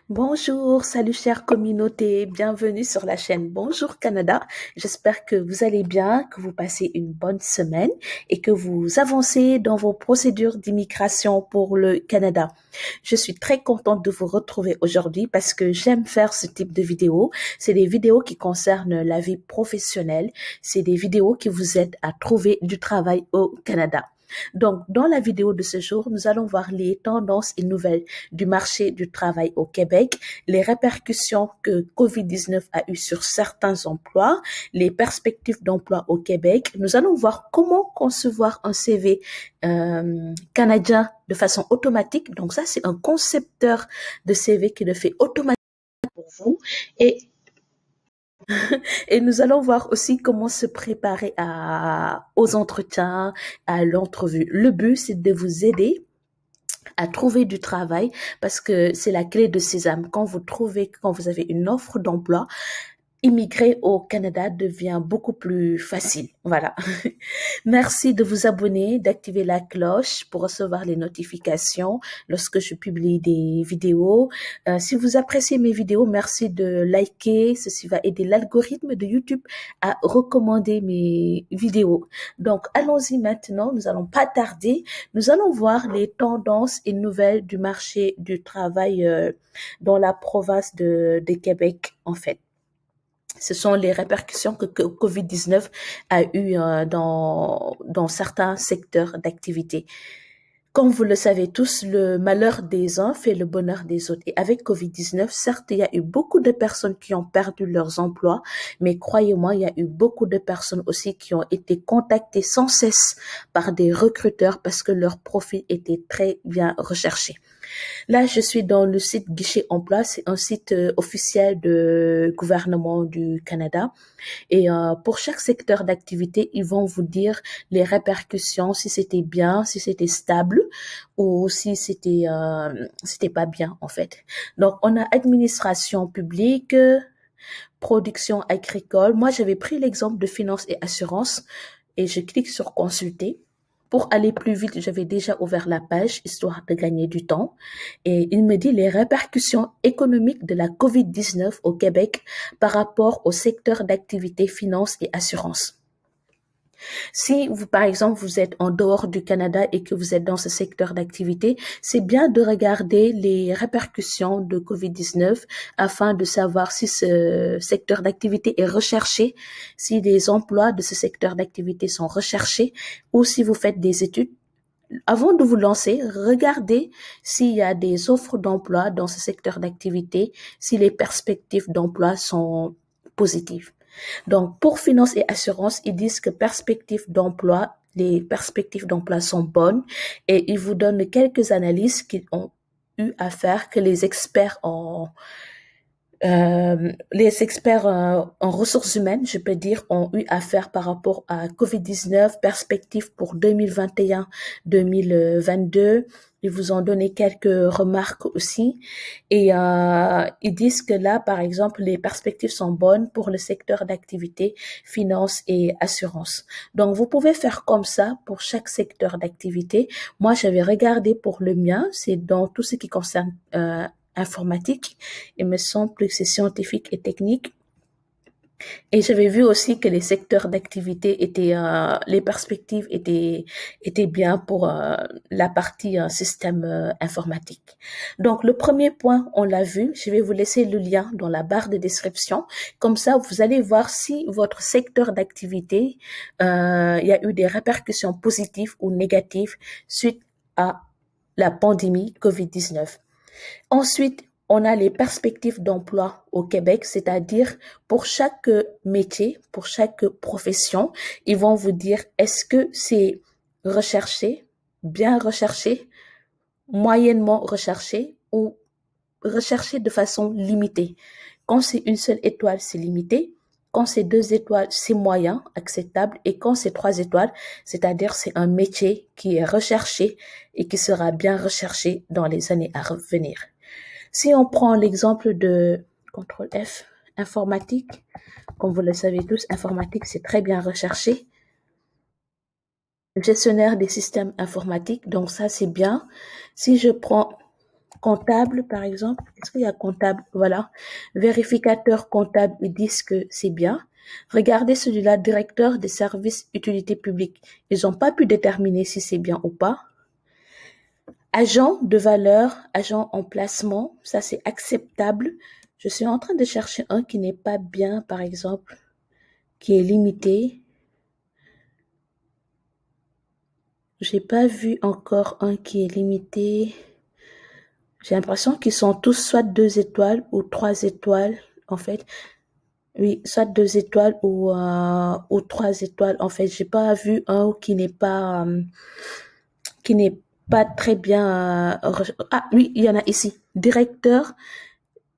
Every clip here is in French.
Bonjour, salut chère communauté, bienvenue sur la chaîne Bonjour Canada. J'espère que vous allez bien, que vous passez une bonne semaine et que vous avancez dans vos procédures d'immigration pour le Canada. Je suis très contente de vous retrouver aujourd'hui parce que j'aime faire ce type de vidéos. C'est des vidéos qui concernent la vie professionnelle. C'est des vidéos qui vous aident à trouver du travail au Canada. Donc, dans la vidéo de ce jour, nous allons voir les tendances et nouvelles du marché du travail au Québec, les répercussions que COVID-19 a eues sur certains emplois, les perspectives d'emploi au Québec. Nous allons voir comment concevoir un CV canadien de façon automatique. Donc ça, c'est un concepteur de CV qui le fait automatiquement pour vous. Et nous allons voir aussi comment se préparer aux entretiens, à l'entrevue. Le but, c'est de vous aider à trouver du travail parce que c'est la clé de sésame. Quand vous avez une offre d'emploi, immigrer au Canada devient beaucoup plus facile. Voilà. Merci de vous abonner, d'activer la cloche pour recevoir les notifications lorsque je publie des vidéos. Si vous appréciez mes vidéos, merci de liker. Ceci va aider l'algorithme de YouTube à recommander mes vidéos. Donc, allons-y maintenant. Nous allons pas tarder. Nous allons voir les tendances et nouvelles du marché du travail dans la province de Québec, en fait. Ce sont les répercussions que COVID-19 a eues dans certains secteurs d'activité. Comme vous le savez tous, le malheur des uns fait le bonheur des autres. Et avec COVID-19, certes, il y a eu beaucoup de personnes qui ont perdu leurs emplois, mais croyez-moi, il y a eu beaucoup de personnes aussi qui ont été contactées sans cesse par des recruteurs parce que leur profil était très bien recherché. Là, je suis dans le site Guichet Emploi, c'est un site officiel du gouvernement du Canada. Et pour chaque secteur d'activité, ils vont vous dire les répercussions, si c'était bien, si c'était stable ou si c'était pas bien en fait. Donc, on a administration publique, production agricole. Moi, j'avais pris l'exemple de finance et assurance et je clique sur consulter. Pour aller plus vite, j'avais déjà ouvert la page, histoire de gagner du temps. Et il me dit les répercussions économiques de la COVID-19 au Québec par rapport au secteur d'activité finance et assurance. Si vous, par exemple, vous êtes en dehors du Canada et que vous êtes dans ce secteur d'activité, c'est bien de regarder les répercussions de COVID-19 afin de savoir si ce secteur d'activité est recherché, si les emplois de ce secteur d'activité sont recherchés ou si vous faites des études. Avant de vous lancer, regardez s'il y a des offres d'emploi dans ce secteur d'activité, si les perspectives d'emploi sont positives. Donc, pour finance et assurance, ils disent que les perspectives d'emploi sont bonnes et ils vous donnent quelques analyses qu'ils ont eu à faire, que les experts en ressources humaines, je peux dire, ont eu à faire par rapport à COVID-19, perspectives pour 2021-2022. Ils vous ont donné quelques remarques aussi. Et ils disent que là, par exemple, les perspectives sont bonnes pour le secteur d'activité, finance et assurance. Donc, vous pouvez faire comme ça pour chaque secteur d'activité. Moi, j'avais regardé pour le mien, c'est dans tout ce qui concerne informatique. Il me semble que c'est scientifique et technique. Et j'avais vu aussi que les secteurs d'activité les perspectives étaient bien pour la partie système informatique. Donc le premier point, on l'a vu. Je vais vous laisser le lien dans la barre de description. Comme ça, vous allez voir si votre secteur d'activité, il y a eu des répercussions positives ou négatives suite à la pandémie COVID-19. Ensuite, on a les perspectives d'emploi au Québec, c'est-à-dire pour chaque métier, pour chaque profession, ils vont vous dire est-ce que c'est recherché, bien recherché, moyennement recherché ou recherché de façon limitée. Quand c'est une seule étoile, c'est limité. Quand c'est 2 étoiles, c'est moyen, acceptable. Et quand c'est 3 étoiles, c'est-à-dire c'est un métier qui est recherché et qui sera bien recherché dans les années à venir. Si on prend l'exemple de contrôle F, informatique, comme vous le savez tous, informatique, c'est très bien recherché. Gestionnaire des systèmes informatiques, donc ça, c'est bien. Si je prends comptable, par exemple. Est-ce qu'il y a comptable? Voilà. Vérificateur comptable, ils disent que c'est bien. Regardez celui-là, directeur des services utilité publique. Ils n'ont pas pu déterminer si c'est bien ou pas. Agent de valeur, agent en placement, ça c'est acceptable. Je suis en train de chercher un qui n'est pas bien, par exemple, qui est limité. J'ai pas vu encore un qui est limité. J'ai l'impression qu'ils sont tous soit 2 étoiles ou 3 étoiles, en fait. Oui, soit 2 étoiles ou 3 étoiles. En fait, j'ai pas vu un qui n'est pas très bien. Ah oui, il y en a ici. Directeur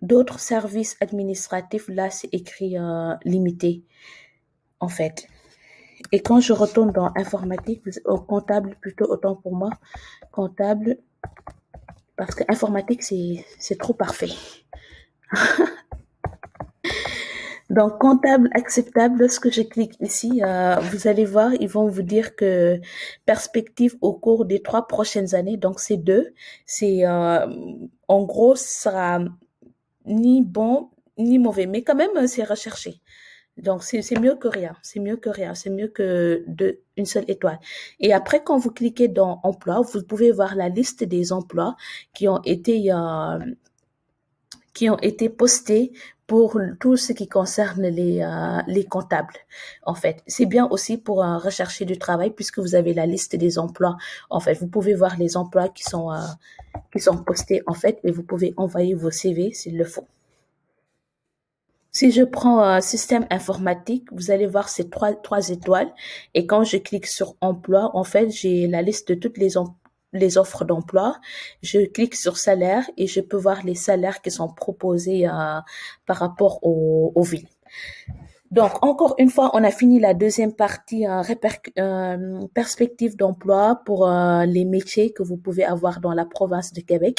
d'autres services administratifs. Là, c'est écrit limité, en fait. Et quand je retourne dans informatique, au comptable plutôt, autant pour moi, comptable, parce que informatique, c'est trop parfait. Donc, comptable acceptable, lorsque je clique ici, vous allez voir, ils vont vous dire que perspective au cours des 3 prochaines années, donc c'est 2, c'est en gros, ce sera ni bon ni mauvais, mais quand même, c'est recherché. Donc, c'est mieux que rien, c'est mieux que rien, c'est mieux que une seule étoile. Et après, quand vous cliquez dans emploi, vous pouvez voir la liste des emplois qui ont été postés pour tout ce qui concerne les comptables. En fait, c'est bien aussi pour rechercher du travail puisque vous avez la liste des emplois. En fait, vous pouvez voir les emplois qui sont postés en fait et vous pouvez envoyer vos CV s'il le faut. Si je prends un système informatique, vous allez voir ces trois étoiles. Et quand je clique sur emploi, en fait, j'ai la liste de toutes les offres d'emploi. Je clique sur salaire et je peux voir les salaires qui sont proposés par rapport aux villes. Donc, encore une fois, on a fini la deuxième partie, perspective d'emploi pour les métiers que vous pouvez avoir dans la province de Québec.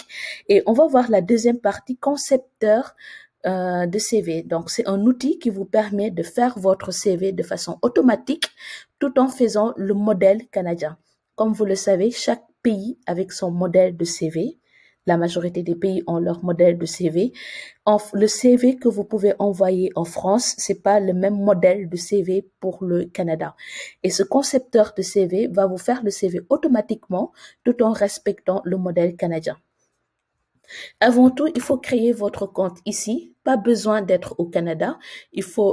Et on va voir la deuxième partie, concepteur de CV. Donc, c'est un outil qui vous permet de faire votre CV de façon automatique tout en faisant le modèle canadien. Comme vous le savez, chaque pays avec son modèle de CV. La majorité des pays ont leur modèle de CV. Le CV que vous pouvez envoyer en France, c'est pas le même modèle de CV pour le Canada. Et ce concepteur de CV va vous faire le CV automatiquement tout en respectant le modèle canadien. Avant tout, il faut créer votre compte ici. Pas besoin d'être au Canada.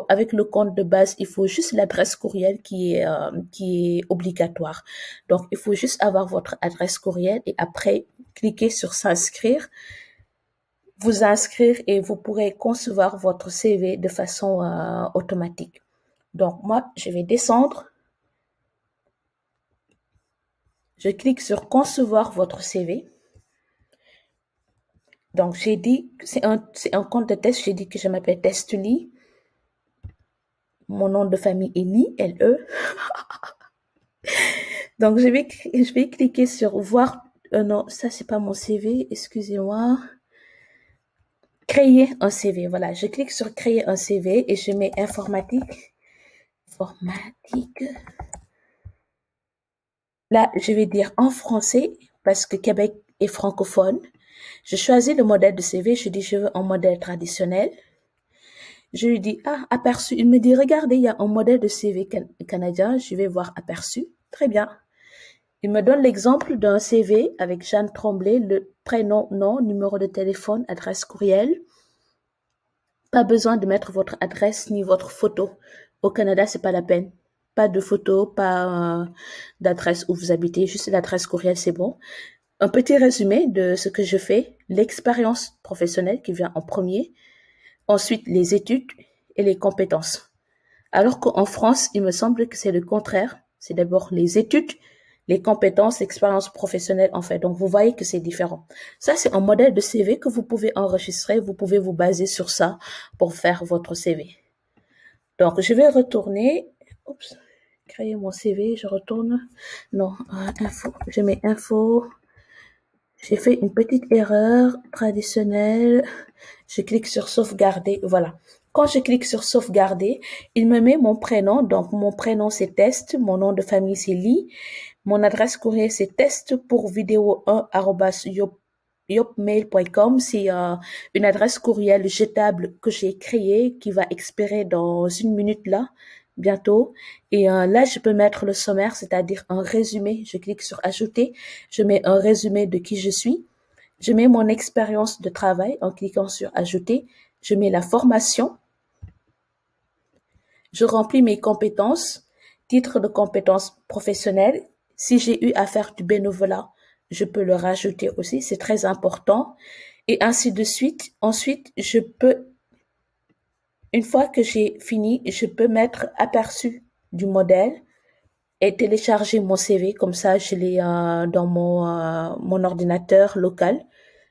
Avec le compte de base, il faut juste l'adresse courriel qui est obligatoire. Donc, il faut juste avoir votre adresse courriel et après, cliquez sur s'inscrire, vous inscrire et vous pourrez concevoir votre CV de façon automatique. Donc, moi, je vais descendre. Je clique sur concevoir votre CV. Donc, j'ai dit, c'est un compte de test. J'ai dit que je m'appelle Testuli. Mon nom de famille est Lee, L-E. Donc, je vais cliquer sur voir. Non, ça, c'est pas mon CV. Excusez-moi. Créer un CV. Voilà. Je clique sur créer un CV et je mets informatique. Informatique. Là, je vais dire en français parce que Québec est francophone. Je choisis le modèle de CV. Je dis, je veux un modèle traditionnel. Je lui dis, aperçu. Il me dit, regardez, il y a un modèle de CV canadien. Je vais voir aperçu. Très bien. Il me donne l'exemple d'un CV avec Jeanne Tremblay, le prénom, nom, numéro de téléphone, adresse courriel. Pas besoin de mettre votre adresse ni votre photo. Au Canada, c'est pas la peine. Pas de photo, pas d'adresse où vous habitez, juste l'adresse courriel, c'est bon. Un petit résumé de ce que je fais, l'expérience professionnelle qui vient en premier, ensuite les études et les compétences. Alors qu'en France, il me semble que c'est le contraire. C'est d'abord les études, les compétences, l'expérience professionnelle en fait. Donc, vous voyez que c'est différent. Ça, c'est un modèle de CV que vous pouvez enregistrer. Vous pouvez vous baser sur ça pour faire votre CV. Donc, je vais retourner. Oups, créer mon CV. Je retourne. Non, info. Je mets info. J'ai fait une petite erreur traditionnelle. Je clique sur sauvegarder. Voilà. Quand je clique sur sauvegarder, il me met mon prénom. Donc, mon prénom, c'est Test. Mon nom de famille, c'est Lee. Mon adresse courriel, c'est test pour vidéo1 yopmail.com. C'est une adresse courriel jetable que j'ai créée qui va expirer dans une minute là, bientôt. Et là, je peux mettre le sommaire, c'est-à-dire un résumé. Je clique sur ajouter. Je mets un résumé de qui je suis. Je mets mon expérience de travail en cliquant sur ajouter. Je mets la formation. Je remplis mes compétences, titre de compétences professionnelles. Si j'ai eu à faire du bénévolat, je peux le rajouter aussi, c'est très important. Et ainsi de suite. Ensuite, une fois que j'ai fini, je peux mettre aperçu du modèle et télécharger mon CV. Comme ça, je l'ai dans mon ordinateur local.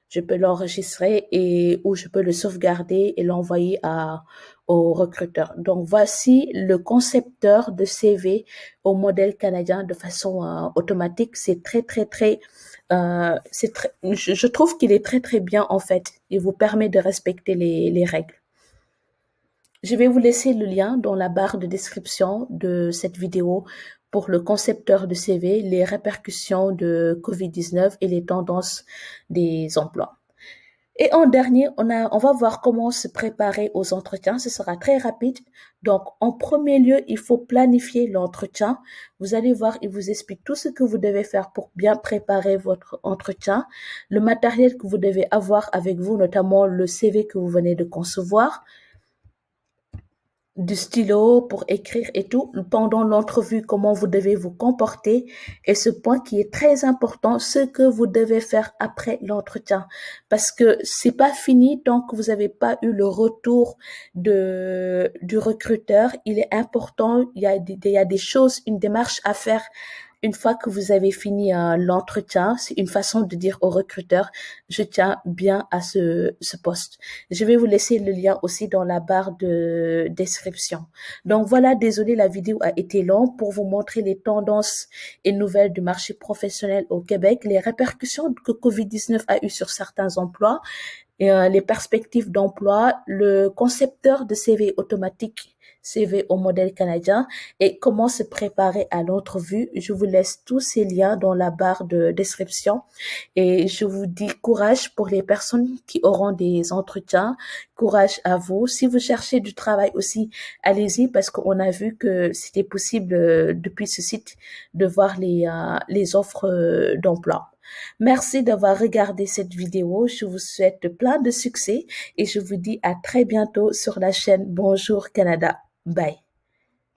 Je peux l'enregistrer et ou je peux le sauvegarder et l'envoyer au recruteur. Donc voici le concepteur de CV au modèle canadien de façon automatique. C'est très je trouve qu'il est très bien en fait. Il vous permet de respecter les règles. Je vais vous laisser le lien dans la barre de description de cette vidéo pour le concepteur de CV, les répercussions de COVID-19 et les tendances des emplois. Et en dernier, on va voir comment se préparer aux entretiens. Ce sera très rapide. Donc, en premier lieu, il faut planifier l'entretien. Vous allez voir, il vous explique tout ce que vous devez faire pour bien préparer votre entretien, le matériel que vous devez avoir avec vous, notamment le CV que vous venez de concevoir, du stylo pour écrire et tout pendant l'entrevue, comment vous devez vous comporter et ce point qui est très important, ce que vous devez faire après l'entretien parce que c'est pas fini tant que vous n'avez pas eu le retour du recruteur. Il est important, il y a des choses, une démarche à faire. Une fois que vous avez fini l'entretien, c'est une façon de dire au recruteur, je tiens bien à ce poste. Je vais vous laisser le lien aussi dans la barre de description. Donc voilà, désolé, la vidéo a été longue pour vous montrer les tendances et nouvelles du marché professionnel au Québec, les répercussions que COVID-19 a eu sur certains emplois, et, les perspectives d'emploi, le concepteur de CV automatique CV au modèle canadien et comment se préparer à l'entrevue. Je vous laisse tous ces liens dans la barre de description et je vous dis courage pour les personnes qui auront des entretiens. Courage à vous. Si vous cherchez du travail aussi, allez-y parce qu'on a vu que c'était possible depuis ce site de voir les offres d'emploi. Merci d'avoir regardé cette vidéo. Je vous souhaite plein de succès et je vous dis à très bientôt sur la chaîne Bonjour Canada. Bye.